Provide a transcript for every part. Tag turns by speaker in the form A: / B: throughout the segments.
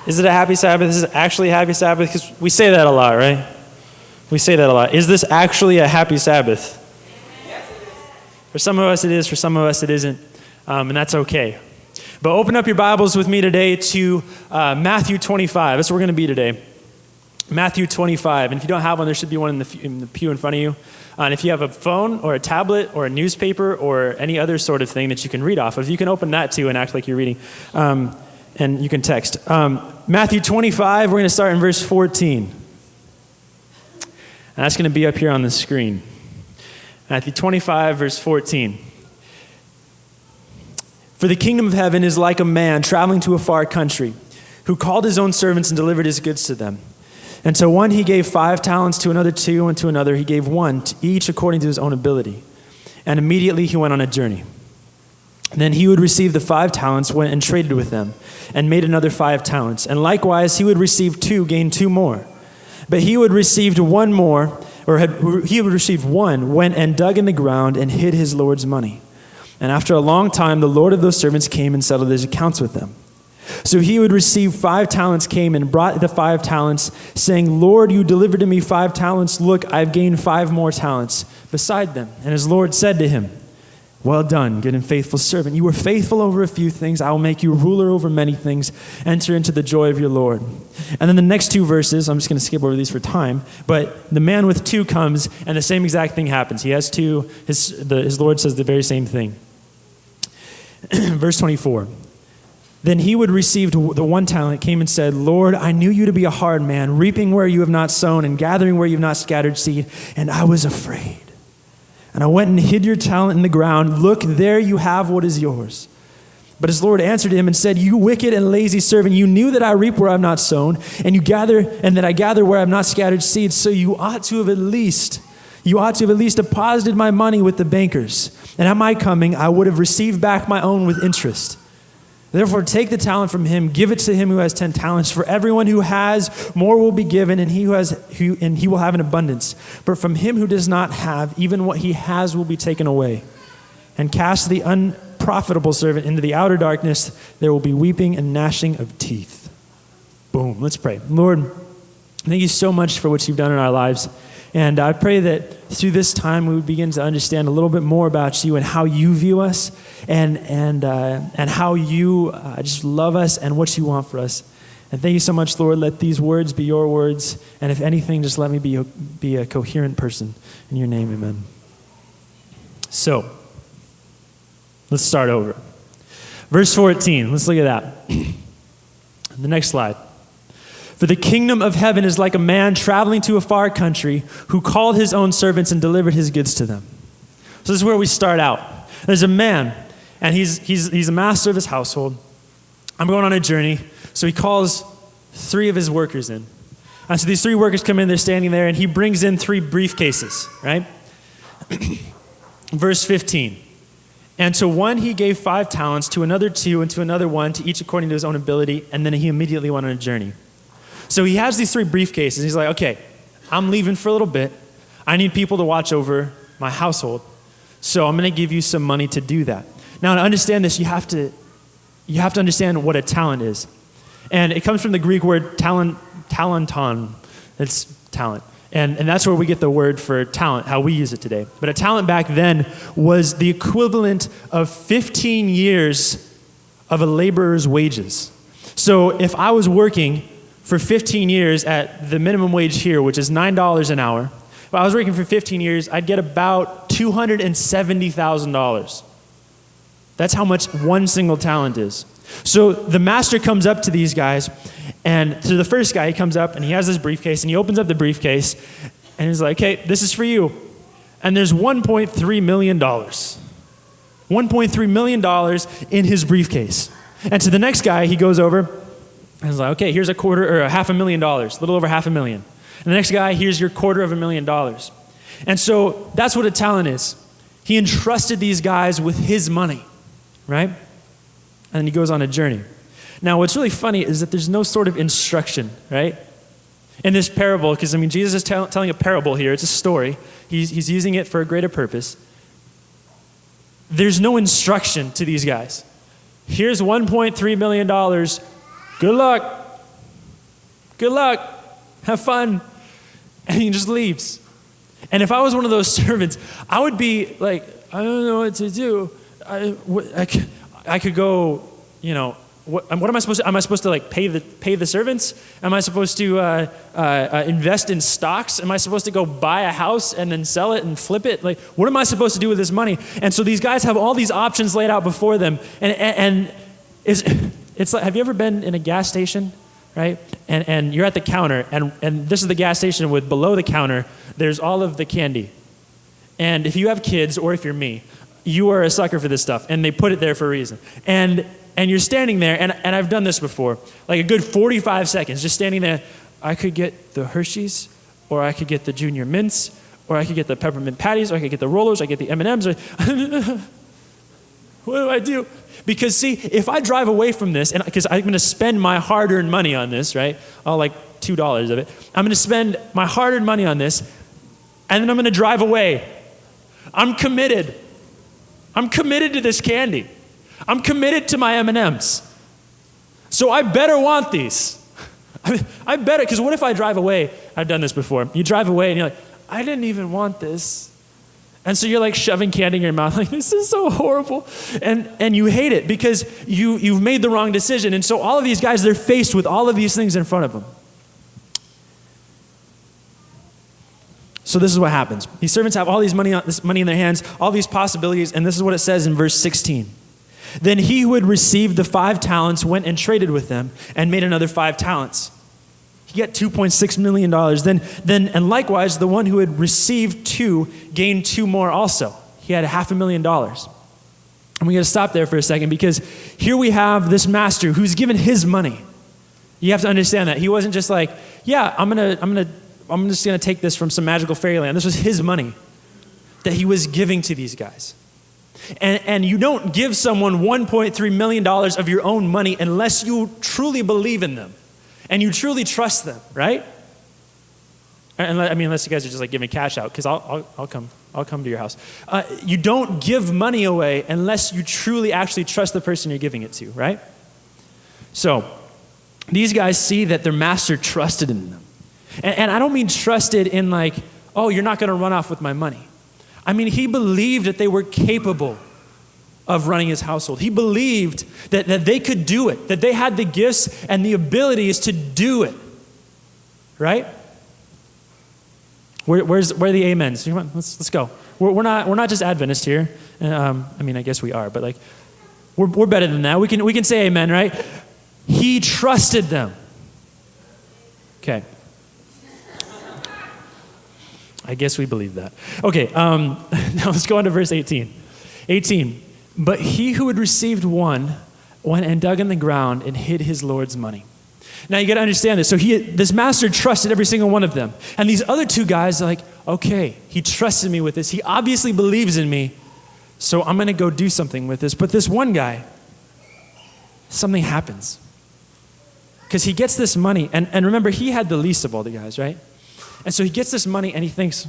A: Is it a happy Sabbath? Is it actually a happy Sabbath? Because we say that a lot, right? We say that a lot. Is this actually a happy Sabbath? Yes, it is. For some of us it is, for some of us it isn't, and that's okay. But open up your Bibles with me today to Matthew 25. That's where we're going to be today. Matthew 25. And if you don't have one, there should be one in the pew in front of you. And if you have a phone or a tablet or a newspaper or any other sort of thing that you can read off of, you can open that too and act like you're reading. And you can text. Matthew 25, we're going to start in verse 14. And that's going to be up here on the screen. Matthew 25, verse 14. For the kingdom of heaven is like a man traveling to a far country, who called his own servants and delivered his goods to them. And to one he gave 5 talents, to another 2, and to another he gave 1, to each according to his own ability. And immediately he went on a journey. Then he would receive the 5 talents, went and traded with them, and made another 5 talents. And likewise he would receive 2, gain 2 more. But he who had received 1, went and dug in the ground and hid his Lord's money. And after a long time the Lord of those servants came and settled his accounts with them. So he who had received 5 talents came and brought the 5 talents, saying, Lord, you delivered to me 5 talents. Look, I've gained 5 more talents beside them. And his Lord said to him, well done, good and faithful servant. You were faithful over a few things. I will make you ruler over many things. Enter into the joy of your Lord. And then the next 2 verses, I'm just going to skip over these for time, but the man with 2 comes and the same exact thing happens. He has 2. His Lord says the very same thing. Verse 24. Then he who had received the 1 talent came and said, Lord, I knew you to be a hard man, reaping where you have not sown and gathering where you have not scattered seed, and I was afraid. And I went and hid your talent in the ground. Look, there you have what is yours. But his Lord answered him and said, you wicked and lazy servant, you knew that I reap where I have not sown, and that I gather where I have not scattered seed, so you ought to have at least deposited my money with the bankers. And at my coming, I would have received back my own with interest. Therefore, take the talent from him, give it to him who has 10 talents. For everyone who has, more will be given, and he will have an abundance. But from him who does not have, even what he has will be taken away. And cast the unprofitable servant into the outer darkness. There will be weeping and gnashing of teeth. Boom. Let's pray. Lord, thank you so much for what you've done in our lives. And I pray that through this time we would begin to understand a little bit more about you and how you view us and how you just love us and what you want for us. And thank you so much, Lord. Let these words be your words. And if anything, just let me be a coherent person. In your name, amen. So, let's start over. Verse 14, let's look at that. The next slide. For the kingdom of heaven is like a man traveling to a far country who called his own servants and delivered his goods to them. So this is where we start out. There's a man, and he's a master of his household. I'm going on a journey, so he calls 3 of his workers in. And so these 3 workers come in, they're standing there, and he brings in 3 briefcases, right? Verse 15. And to one he gave 5 talents, to another 2, and to another 1, to each according to his own ability, and then he immediately went on a journey. So he has these 3 briefcases. He's like, okay, I'm leaving for a little bit. I need people to watch over my household. So I'm going to give you some money to do that. Now, to understand this, you have to understand what a talent is. And it comes from the Greek word talenton. It's talent. And that's where we get the word for talent, how we use it today. But a talent back then was the equivalent of 15 years of a laborer's wages. So if I was working for 15 years at the minimum wage here, which is $9 an hour. If I was working for 15 years, I'd get about $270,000. That's how much one single talent is. So the master comes up to these guys, and to the first guy, he comes up and he has this briefcase, and he opens up the briefcase, and he's like, hey, this is for you. And there's $1.3 million. $1.3 million in his briefcase. And to the next guy, he goes over, and he's like, okay, here's $250,000, a little over $500,000. And the next guy, here's your $250,000. And so that's what a talent is. He entrusted these guys with his money, right? And then he goes on a journey. Now, what's really funny is that there's no sort of instruction, right? In this parable, because, Jesus is telling a parable here. It's a story. He's using it for a greater purpose. There's no instruction to these guys. Here's $1.3 million. Good luck. Good luck. Have fun. And he just leaves. And if I was one of those servants, I would be like, I don't know what to do. I could go, what am I supposed to? Am I supposed to like pay the servants? Am I supposed to invest in stocks? Am I supposed to go buy a house and then sell it and flip it? Like, what am I supposed to do with this money? And so these guys have all these options laid out before them. And it's like, have you ever been in a gas station, right? And you're at the counter, and this is the gas station with below the counter, there's all of the candy. And if you have kids, or if you're me, you are a sucker for this stuff, and they put it there for a reason. And you're standing there, and I've done this before, like a good 45 seconds, just standing there. I could get the Hershey's, or I could get the Junior Mints, or I could get the peppermint patties, or I could get the rollers, I could get the M&Ms. What do I do? Because see, if I drive away from this, and because I'm going to spend my hard-earned money on this, right? Oh, like $2 of it. I'm going to spend my hard-earned money on this, and then I'm going to drive away. I'm committed. I'm committed to this candy. I'm committed to my M&Ms. So I better want these. I better, because what if I drive away? I've done this before. You drive away and you're like, I didn't even want this. And so you're like shoving candy in your mouth, like, this is so horrible. And you hate it because you've made the wrong decision. And so all of these guys, they're faced with all of these things in front of them. So this is what happens. These servants have all this money in their hands, all these possibilities, and this is what it says in verse 16. Then he who had received the 5 talents went and traded with them and made another 5 talents. He got $2.6 million. And likewise, the one who had received 2 gained 2 more also. He had $500,000. And we got to stop there for a second because here we have this master who's given his money. You have to understand that. He wasn't just like, yeah, I'm just going to take this from some magical fairyland. This was his money that he was giving to these guys. And you don't give someone $1.3 million of your own money unless you truly believe in them and you truly trust them, right? And I mean, unless you guys are just like giving cash out, because I'll come to your house. You don't give money away unless you truly actually trust the person you're giving it to, right? So these guys see that their master trusted in them. And I don't mean trusted in like, oh, you're not going to run off with my money. I mean, he believed that they were capable of running his household. He believed that they could do it, that they had the gifts and the abilities to do it. Right? Where are the amens? Come on, let's go. We're not just Adventists here. I mean, I guess we are, but like, we're better than that. We can say amen, right? He trusted them. Okay. I guess we believe that. Okay, now let's go on to verse 18. 18, but he who had received 1 went and dug in the ground and hid his Lord's money. Now you got to understand this. So this master trusted every single one of them. And these other 2 guys are like, okay, he trusted me with this. He obviously believes in me. So I'm going to go do something with this. But this one guy, something happens. Because he gets this money. And remember, he had the least of all the guys, right? And so he gets this money and he thinks,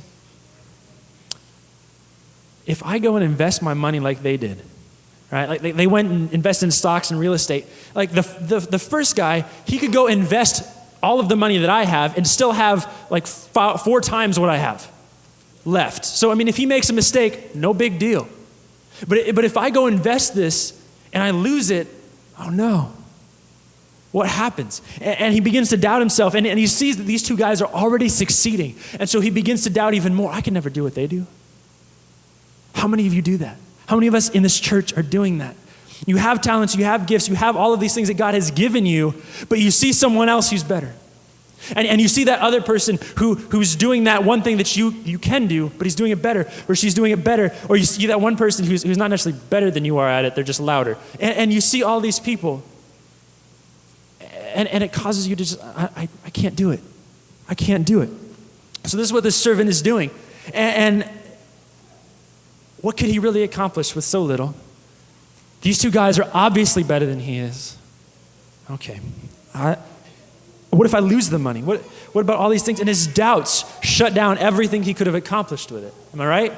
A: if I go and invest my money like they did, right? Like they went and invested in stocks and real estate. Like the first guy, he could go invest all of the money that I have and still have like 4 times what I have left. So, I mean, if he makes a mistake, no big deal. But if I go invest this and I lose it, oh no. What happens? And he begins to doubt himself, and he sees that these 2 guys are already succeeding. And so he begins to doubt even more. I can never do what they do. How many of you do that? How many of us in this church are doing that? You have talents, you have gifts, you have all of these things that God has given you, but you see someone else who's better. And you see that other person who's doing that one thing that you can do, but he's doing it better, or she's doing it better. Or you see that one person who's not necessarily better than you are at it, they're just louder. And you see all these people. And it causes you to just, I can't do it. I can't do it. So this is what this servant is doing. And what could he really accomplish with so little? These 2 guys are obviously better than he is. Okay. What if I lose the money? What about all these things? And his doubts shut down everything he could have accomplished with it. Am I right?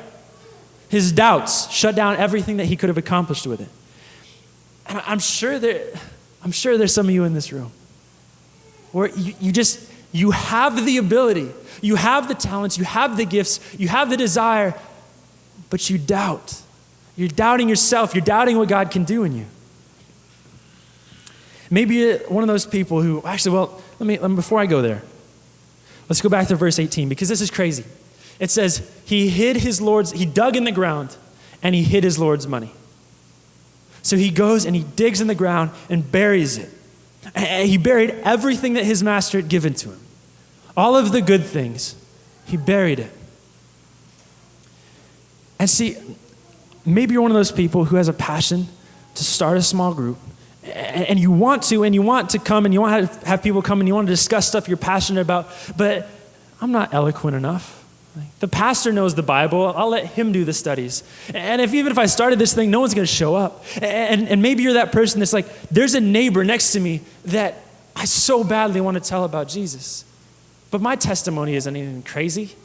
A: His doubts shut down everything that he could have accomplished with it. And I'm sure there's some of you in this room. where you have the ability, you have the talents, you have the gifts, you have the desire, but you doubt. You're doubting yourself. You're doubting what God can do in you. Maybe you're one of those people who, actually, well, let me before I go there, let's go back to verse 18, because this is crazy. It says, he dug in the ground and he hid his Lord's money. So he goes and he digs in the ground and buries it. And he buried everything that his master had given to him. All of the good things, he buried it. And see, maybe you're one of those people who has a passion to start a small group, and you want to come, and you want to have people come, and you want to discuss stuff you're passionate about, but I'm not eloquent enough. The pastor knows the Bible. I'll let him do the studies. And even if I started this thing, no one's going to show up. And maybe you're that person that's like, there's a neighbor next to me that I so badly want to tell about Jesus. But my testimony isn't anything crazy.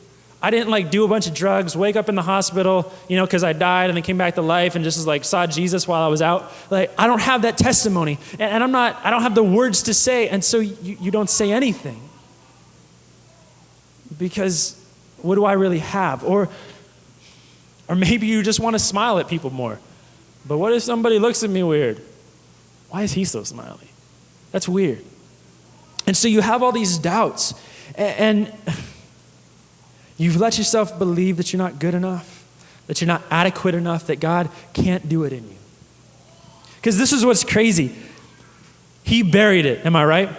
A: I didn't do a bunch of drugs, wake up in the hospital, because I died and then came back to life and just saw Jesus while I was out. I don't have that testimony. And I don't have the words to say. And so you don't say anything. Because what do I really have? Or maybe you just want to smile at people more. But what if somebody looks at me weird? Why is he so smiley? That's weird. And so you have all these doubts. And you've let yourself believe that you're not good enough, that you're not adequate enough, that God can't do it in you. Because this is what's crazy. He buried it. Am I right?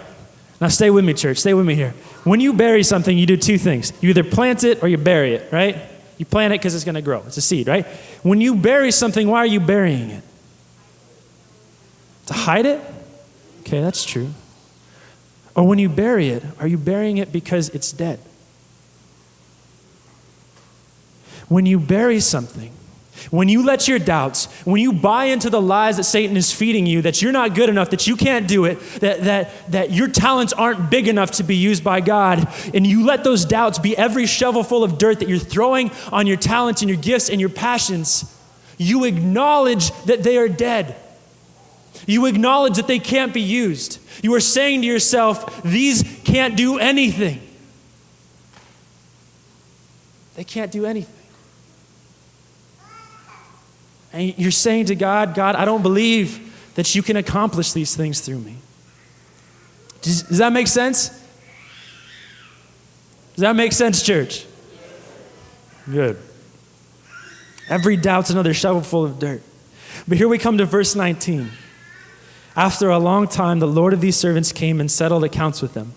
A: Now stay with me, church. Stay with me here. When you bury something, you do two things. You either plant it or you bury it, right? You plant it because it's going to grow. It's a seed, right? When you bury something, why are you burying it? To hide it? Okay, that's true. Or when you bury it, are you burying it because it's dead? When you bury something, when you let your doubts, when you buy into the lies that Satan is feeding you, that you're not good enough, that you can't do it, that your talents aren't big enough to be used by God, and you let those doubts be every shovelful of dirt that you're throwing on your talents and your gifts and your passions, you acknowledge that they are dead. You acknowledge that they can't be used. You are saying to yourself, these can't do anything. They can't do anything. And you're saying to God, God, I don't believe that you can accomplish these things through me. Does that make sense? Does that make sense, church? Good. Every doubt's another shovelful of dirt. But here we come to verse 19. After a long time, the Lord of these servants came and settled accounts with them.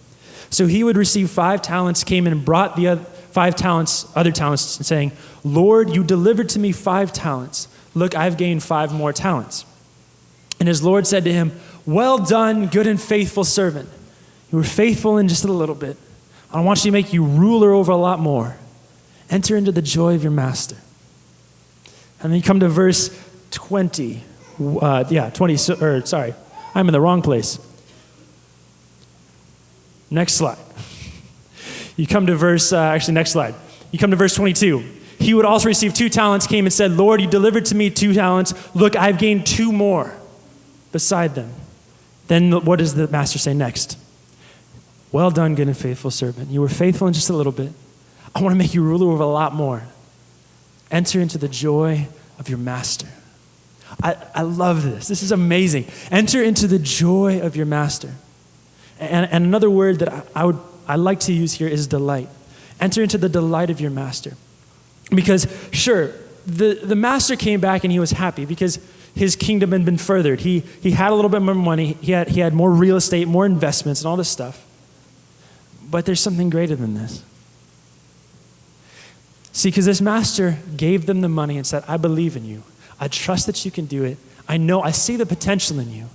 A: So he would receive 5 talents, came and brought the other talents, saying, Lord, you delivered to me 5 talents. Look, I've gained 5 more talents. And his Lord said to him, well done, good and faithful servant. You were faithful in just a little bit. I want you to make you ruler over a lot more. Enter into the joy of your master. And then you come to verse 20. Sorry, I'm in the wrong place. Next slide. You come to verse, next slide. You come to verse 22. He would also receive 2 talents, came and said, Lord, you delivered to me 2 talents. Look, I've gained 2 more beside them. Then what does the master say next? Well done, good and faithful servant. You were faithful in just a little bit. I want to make you ruler over a lot more. Enter into the joy of your master. I love this. This is amazing. Enter into the joy of your master. And another word that I like to use here is delight. Enter into the delight of your master. Because sure, the master came back and he was happy because his kingdom had been furthered. He had a little bit more money. He had more real estate, more investments, and all this stuff. But there's something greater than this. See, because this master gave them the money and said, I believe in you. I trust that you can do it. I see the potential in you.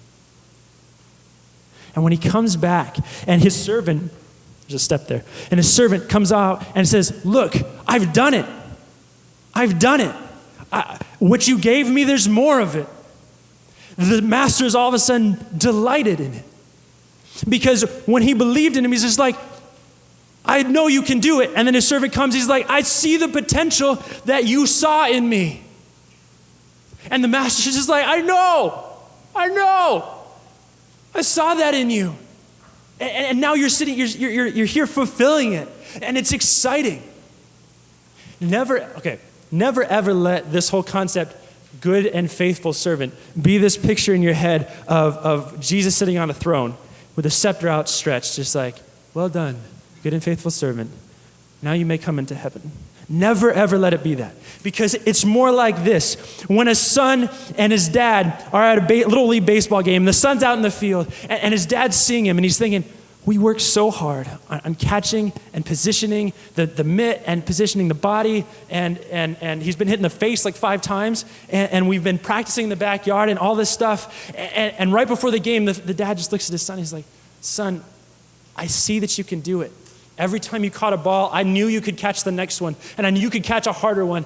A: And when he comes back and his servant, there's a step there, and his servant comes out and says, look, I've done it. I've done it. What you gave me, there's more of it. The master is all of a sudden delighted in it. Because when he believed in him, he's just like, I know you can do it. And then his servant comes, he's like, I see the potential that you saw in me. And the master's just like, I know. I saw that in you. And now you're sitting, you're here fulfilling it. And it's exciting. Never ever let this whole concept, good and faithful servant, be this picture in your head of Jesus sitting on a throne with a scepter outstretched, just like, well done, good and faithful servant. Now you may come into heaven. Never ever let it be that. Because it's more like this. When a son and his dad are at a little league baseball game, the son's out in the field, and his dad's seeing him, and he's thinking, we worked so hard on catching and positioning the mitt and positioning the body, and he's been hit in the face like 5 times, and we've been practicing in the backyard and all this stuff. And right before the game, the dad just looks at his son, he's like, son, I see that you can do it. Every time you caught a ball, I knew you could catch the next one, and I knew you could catch a harder one.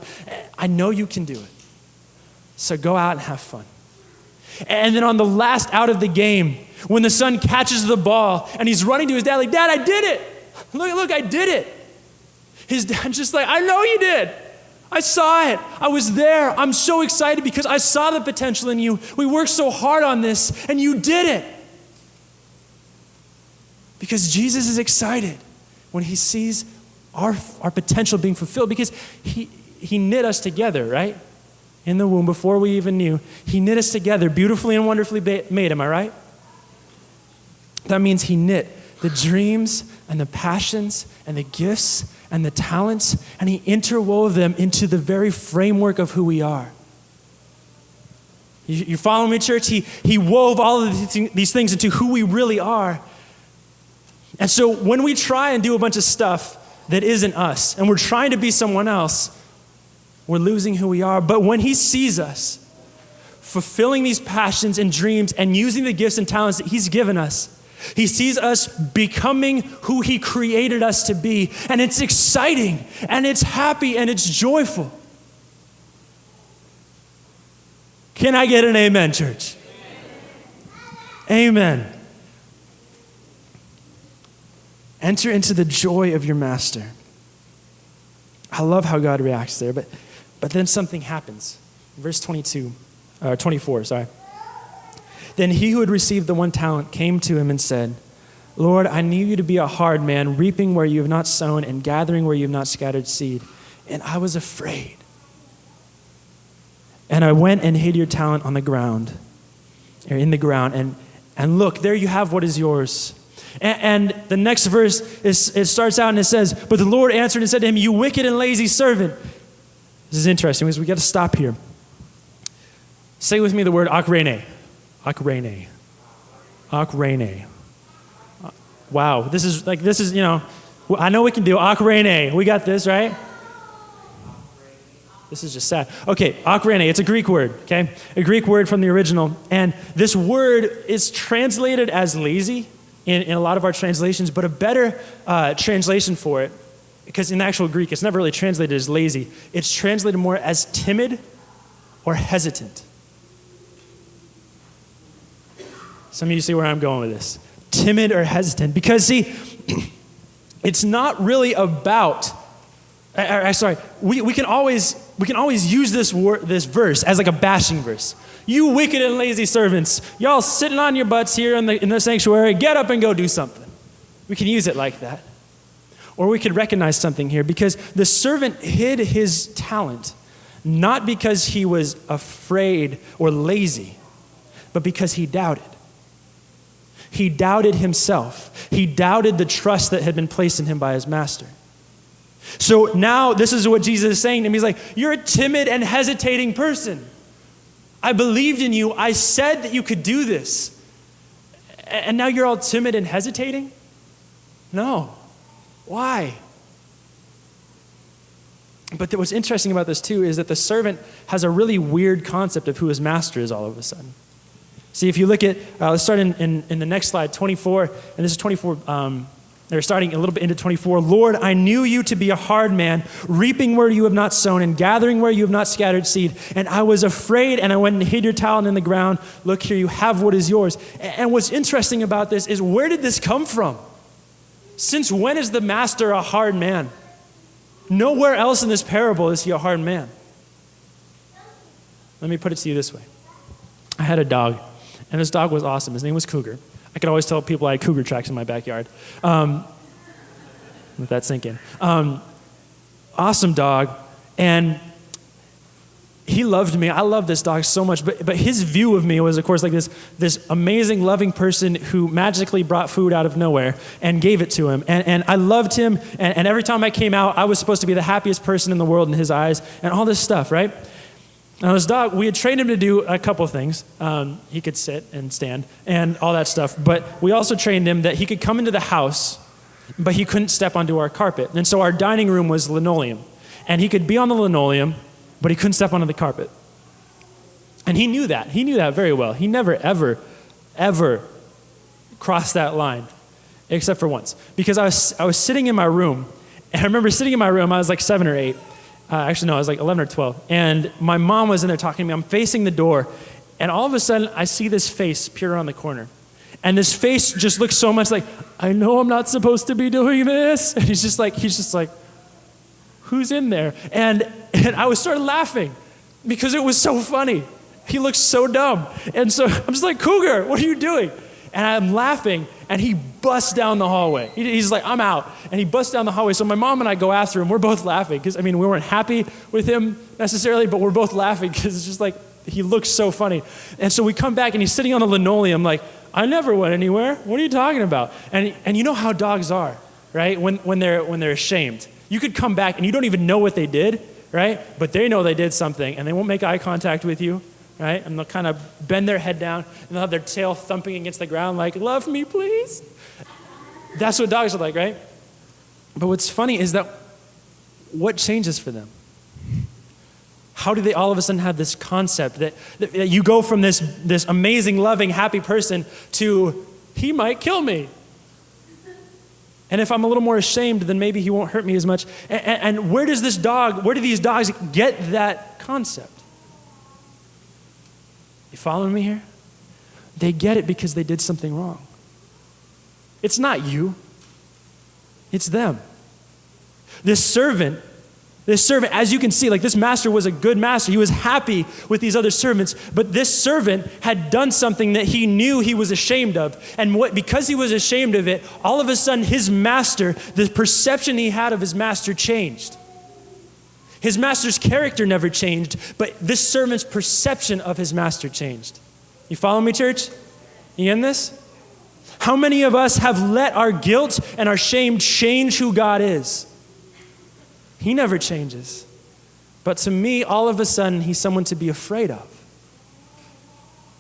A: I know you can do it. So go out and have fun. And then on the last out of the game, when the son catches the ball and he's running to his dad like, Dad, I did it. Look, I did it. His dad's just like, I know you did. I saw it. I was there. I'm so excited because I saw the potential in you. We worked so hard on this and you did it. Because Jesus is excited when he sees our potential being fulfilled, because he knit us together, right? In the womb, before we even knew, he knit us together, beautifully and wonderfully made, am I right? That means he knit the dreams and the passions and the gifts and the talents, and he interwove them into the very framework of who we are. You follow me, church? He wove all of these things into who we really are. And so when we try and do a bunch of stuff that isn't us, and we're trying to be someone else, we're losing who we are. But when he sees us fulfilling these passions and dreams and using the gifts and talents that he's given us, he sees us becoming who he created us to be. And it's exciting, and it's happy, and it's joyful. Can I get an amen, church? Amen. Enter into the joy of your master. I love how God reacts there, but then something happens. Verse 24. Then he who had received the 1 talent came to him and said, Lord, I knew you to be a hard man, reaping where you have not sown and gathering where you have not scattered seed. And I was afraid. And I went and hid your talent on the ground, or in the ground. And look, there you have what is yours. And the next verse, it starts out and it says, but the Lord answered and said to him, you wicked and lazy servant. This is interesting because we got to stop here. Say with me the word akrene. Akrene. Akrene. Wow, this is, I know we can do akrene. We got this, right? This is just sad. Okay, akrene, it's a Greek word, okay? A Greek word from the original. And this word is translated as lazy in a lot of our translations, but a better translation for it, because in the actual Greek, it's never really translated as lazy. It's translated more as timid or hesitant. Some of you see where I'm going with this. Timid or hesitant. Because see, it's not really about, we can always use this verse as like a bashing verse. You wicked and lazy servants, y'all sitting on your butts here in the sanctuary, get up and go do something. We can use it like that. Or we could recognize something here, because the servant hid his talent, not because he was afraid or lazy, but because he doubted. He doubted himself. He doubted the trust that had been placed in him by his master. So now this is what Jesus is saying to him. He's like, you're a timid and hesitating person. I believed in you. I said that you could do this. And now you're all timid and hesitating? No. Why? But what's interesting about this too is that the servant has a really weird concept of who his master is all of a sudden. See, if you look at, let's start in the next slide, 24, and this is 24, they're starting a little bit into 24. Lord, I knew you to be a hard man, reaping where you have not sown and gathering where you have not scattered seed. And I was afraid, and I went and hid your talent in the ground. Look here, you have what is yours. And what's interesting about this is, where did this come from? Since when is the master a hard man? Nowhere else in this parable is he a hard man. Let me put it to you this way. I had a dog, and this dog was awesome. His name was Cougar. I could always tell people I had cougar tracks in my backyard. Let that sink in. Awesome dog. And he loved me. I love this dog so much. But his view of me was, of course, like this amazing, loving person who magically brought food out of nowhere and gave it to him. And I loved him. And every time I came out, I was supposed to be the happiest person in the world in his eyes and all this stuff, right? Now, this dog, we had trained him to do a couple things. He could sit and stand and all that stuff. But we also trained him that he could come into the house, but he couldn't step onto our carpet. And so our dining room was linoleum. And he could be on the linoleum, but he couldn't step onto the carpet. And he knew that. He knew that very well. He never, ever crossed that line, except for once. Because I was sitting in my room, and I remember sitting in my room, I was like 7 or 8. Actually, no, I was like 11 or 12. And my mom was in there talking to me. I'm facing the door, and all of a sudden, I see this face peer around the corner. And this face just looks so much like, I know I'm not supposed to be doing this. And he's just like, who's in there? And I was started laughing because it was so funny. He looks so dumb. And so I'm just like, Cougar, what are you doing? And I'm laughing, and he busts down the hallway. He's like, I'm out. And he busts down the hallway. So my mom and I go after him. We're both laughing because, we weren't happy with him necessarily, but we're both laughing because it's just like, he looks so funny. And so we come back, and he's sitting on the linoleum like, I never went anywhere. What are you talking about? And you know how dogs are, right? When they're ashamed. You could come back, and you don't even know what they did, right? But they know they did something, and they won't make eye contact with you, right? And they'll kind of bend their head down, and they'll have their tail thumping against the ground like, love me, please. That's what dogs are like, right? But what's funny is that what changes for them? How do they all of a sudden have this concept that you go from this amazing, loving, happy person to, he might kill me? And if I'm a little more ashamed, then maybe he won't hurt me as much. And where do these dogs get that concept? You following me here? They get it because they did something wrong. It's not you. It's them. This servant, as you can see, like this master was a good master. He was happy with these other servants, but this servant had done something that he knew he was ashamed of. And because he was ashamed of it, all of a sudden his master, the perception he had of his master changed. His master's character never changed, but this servant's perception of his master changed. You follow me, church? You in this? How many of us have let our guilt and our shame change who God is? He never changes. But to me, all of a sudden, he's someone to be afraid of.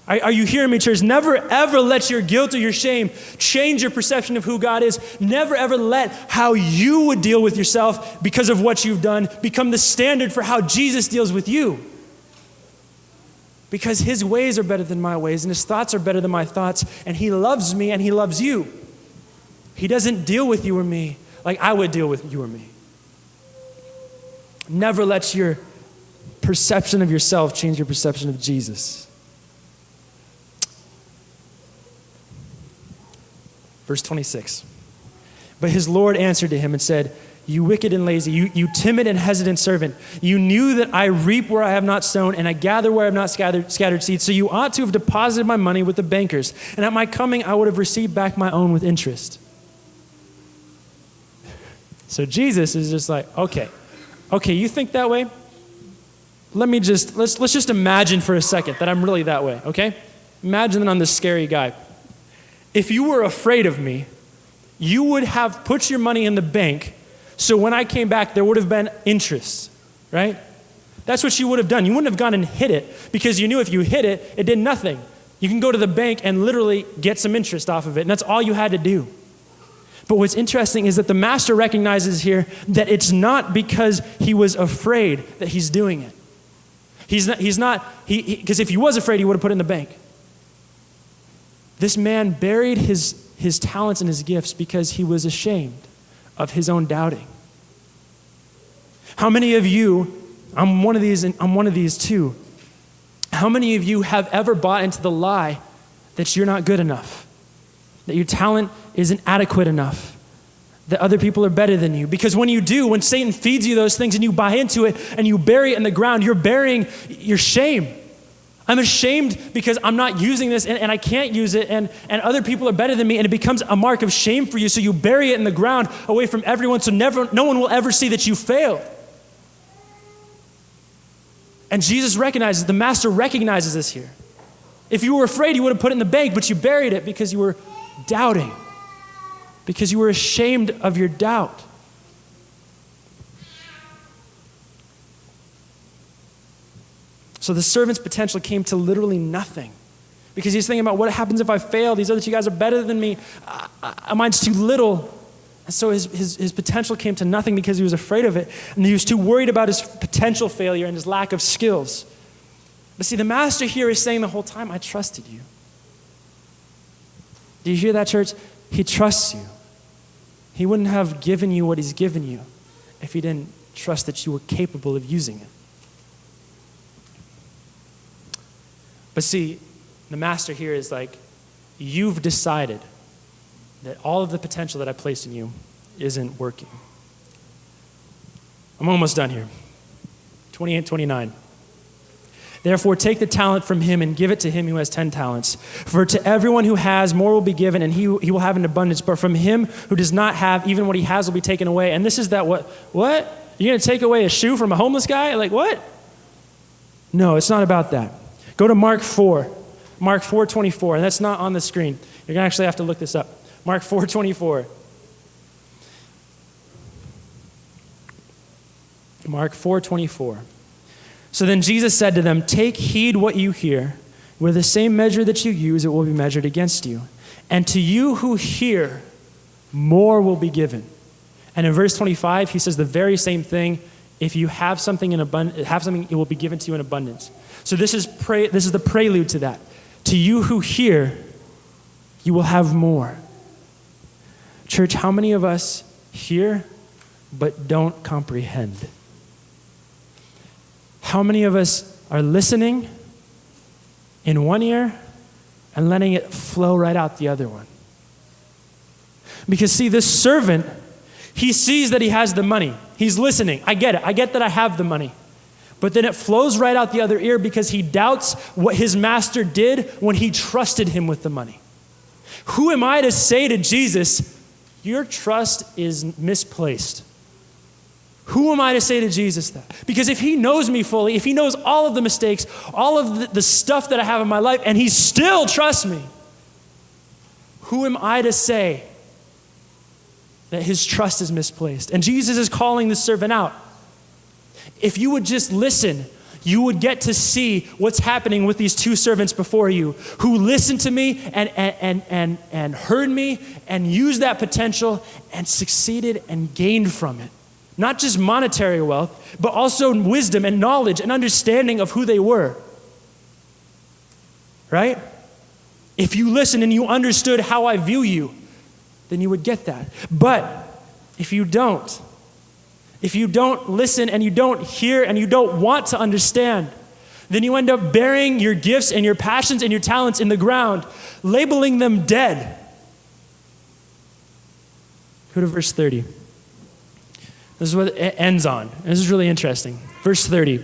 A: Are you hearing me, church? Never, ever let your guilt or your shame change your perception of who God is. Never, ever let how you would deal with yourself because of what you've done become the standard for how Jesus deals with you. Because his ways are better than my ways, and his thoughts are better than my thoughts, and he loves me and he loves you. He doesn't deal with you or me like I would deal with you or me. Never let your perception of yourself change your perception of Jesus. Verse 26. But his Lord answered to him and said, you wicked and lazy, you timid and hesitant servant, you knew that I reap where I have not sown, and I gather where I have not scattered seed, so you ought to have deposited my money with the bankers, and at my coming I would have received back my own with interest. So Jesus is just like, okay, you think that way? Let's just imagine for a second that I'm really that way, okay? Imagine that I'm this scary guy. If you were afraid of me, you would have put your money in the bank, so when I came back, there would have been interest, right? That's what you would have done. You wouldn't have gone and hid it because you knew if you hid it, it did nothing. You can go to the bank and literally get some interest off of it, and that's all you had to do. But what's interesting is that the master recognizes here that it's not because he was afraid that he's doing it. Because if he was afraid, he would have put it in the bank. This man buried his talents and his gifts because he was ashamed of his own doubting. How many of you, I'm one of these too. How many of you have ever bought into the lie that you're not good enough, that your talent isn't adequate enough, that other people are better than you? Because when Satan feeds you those things and you buy into it and you bury it in the ground, you're burying your shame. I'm ashamed because I'm not using this and I can't use it and other people are better than me, and it becomes a mark of shame for you, so you bury it in the ground away from everyone so no one will ever see that you failed. And Jesus recognizes, the master recognizes this here. If you were afraid, you would have put it in the bank, but you buried it because you were doubting, because you were ashamed of your doubt. So the servant's potential came to literally nothing because he's thinking about what happens if I fail? These other two guys are better than me. Mine's too little. And so his potential came to nothing because he was afraid of it. And he was too worried about his potential failure and his lack of skills. But see, the master here is saying the whole time, I trusted you. Do you hear that, church? He trusts you. He wouldn't have given you what he's given you if he didn't trust that you were capable of using it. But see, the master here is like, you've decided that all of the potential that I placed in you isn't working. I'm almost done here. 28, 29. Therefore, take the talent from him and give it to him who has 10 talents. For to everyone who has, more will be given, and he will have an abundance. But from him who does not have, even what he has will be taken away. And this is that what? You're going to take away a shoe from a homeless guy? Like what? No, it's not about that. Go to Mark 4. Mark 4:24, and that's not on the screen. You're going to actually have to look this up. Mark 4:24. Mark 4:24. So then Jesus said to them, take heed what you hear. With the same measure that you use, it will be measured against you. And to you who hear, more will be given. And in verse 25, he says the very same thing. If you have something in it will be given to you in abundance. So this is the prelude to that. To you who hear, you will have more. Church, how many of us hear but don't comprehend? How many of us are listening in one ear and letting it flow right out the other one? Because see, this servant, he sees that he has the money. He's listening. I get it. I get that I have the money. But then it flows right out the other ear because he doubts what his master did when he trusted him with the money. Who am I to say to Jesus, your trust is misplaced? Who am I to say to Jesus that? Because if he knows me fully, if he knows all of the mistakes, all of the stuff that I have in my life, and he still trusts me, who am I to say that his trust is misplaced? And Jesus is calling the servant out. If you would just listen, you would get to see what's happening with these two servants before you who listened to me and heard me and used that potential and succeeded and gained from it. Not just monetary wealth, but also wisdom and knowledge and understanding of who they were. Right? If you listen and you understood how I view you, then you would get that. But if you don't listen and you don't hear and you don't want to understand, then you end up burying your gifts and your passions and your talents in the ground, labeling them dead. Go to verse 30. This is what it ends on. This is really interesting. Verse 30.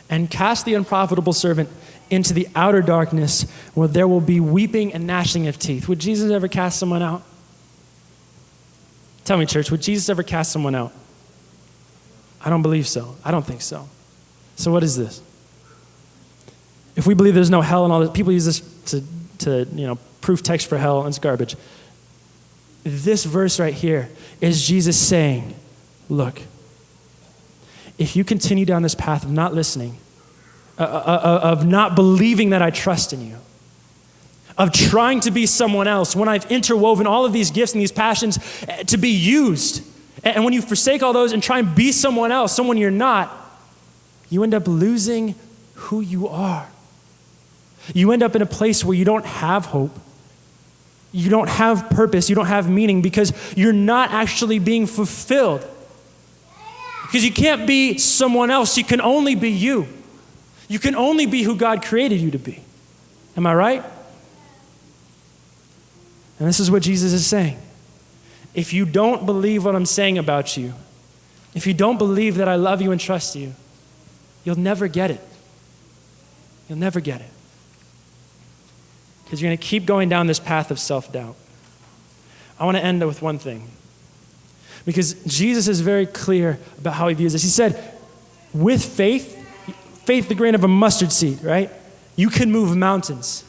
A: And cast the unprofitable servant into the outer darkness where there will be weeping and gnashing of teeth. Would Jesus ever cast someone out? Tell me, church, would Jesus ever cast someone out? I don't believe so. I don't think so. So what is this? If we believe there's no hell and all this, people use this to proof text for hell, and it's garbage. This verse right here is Jesus saying, look, if you continue down this path of not listening, of not believing that I trust in you, of trying to be someone else, when I've interwoven all of these gifts and these passions to be used, and when you forsake all those and try and be someone else, someone you're not, you end up losing who you are. You end up in a place where you don't have hope. You don't have purpose. You don't have meaning because you're not actually being fulfilled. Because you can't be someone else. You can only be you. You can only be who God created you to be. Am I right? And this is what Jesus is saying. If you don't believe what I'm saying about you, if you don't believe that I love you and trust you, you'll never get it. You'll never get it. Because you're going to keep going down this path of self-doubt. I want to end with one thing. Because Jesus is very clear about how he views this. He said, with faith the grain of a mustard seed, right? You can move mountains.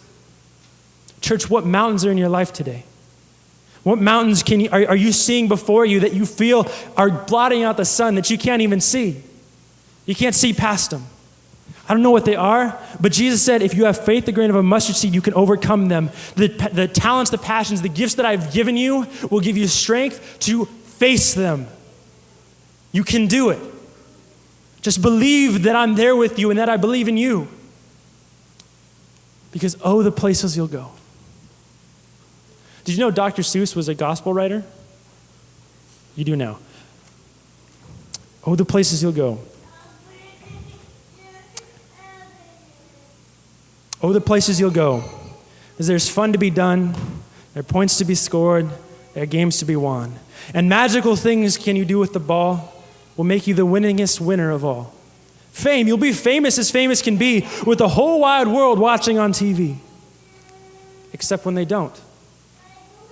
A: Church, what mountains are in your life today? What mountains are you seeing before you that you feel are blotting out the sun that you can't even see? You can't see past them. I don't know what they are, but Jesus said if you have faith the grain of a mustard seed, you can overcome them. The talents, the passions, the gifts that I've given you will give you strength to face them. You can do it. Just believe that I'm there with you and that I believe in you. Because, oh, the places you'll go. Did you know Dr. Seuss was a gospel writer? You do now. Oh, the places you'll go. Oh, the places you'll go. Because there's fun to be done, there are points to be scored, there are games to be won. And magical things can you do with the ball will make you the winningest winner of all. Fame, you'll be famous as famous can be with the whole wide world watching on TV. Except when they don't.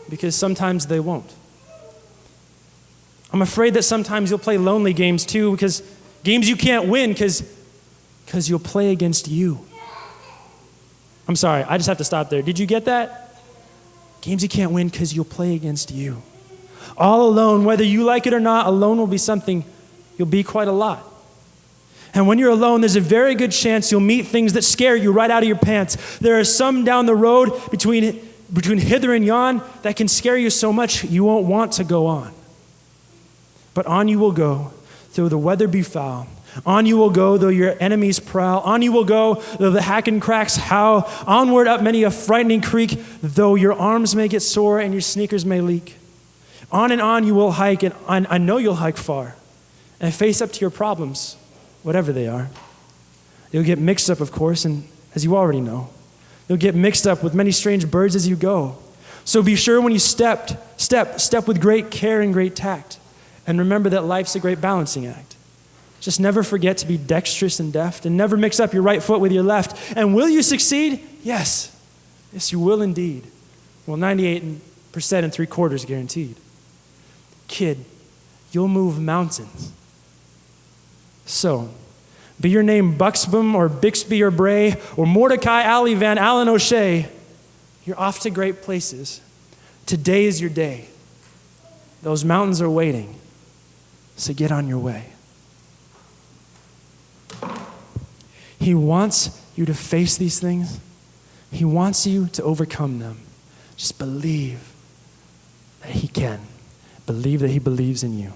A: Because sometimes they won't. I'm afraid that sometimes you'll play lonely games too, because games you can't win because you'll play against you. I'm sorry, I just have to stop there. Did you get that? Games you can't win because you'll play against you. All alone, whether you like it or not, alone will be something you'll be quite a lot. And when you're alone, there's a very good chance you'll meet things that scare you right out of your pants. There are some down the road between hither and yon that can scare you so much you won't want to go on. But on you will go, though the weather be foul. On you will go, though your enemies prowl. On you will go, though the hack and cracks howl. Onward up many a frightening creek, though your arms may get sore and your sneakers may leak. On and on you will hike, and I know you'll hike far, and face up to your problems, whatever they are. You'll get mixed up, of course, and as you already know, you'll get mixed up with many strange birds as you go. So be sure when you step with great care and great tact. And remember that life's a great balancing act. Just never forget to be dexterous and deft, and never mix up your right foot with your left. And will you succeed? Yes. Yes, you will indeed. Well, 98% and 3/4 guaranteed. Kid, you'll move mountains. So, be your name Buxbaum or Bixby or Bray or Mordecai Alley Van Allen O'Shea, you're off to great places. Today is your day. Those mountains are waiting, so get on your way. He wants you to face these things. He wants you to overcome them. Just believe that he can. Believe that he believes in you.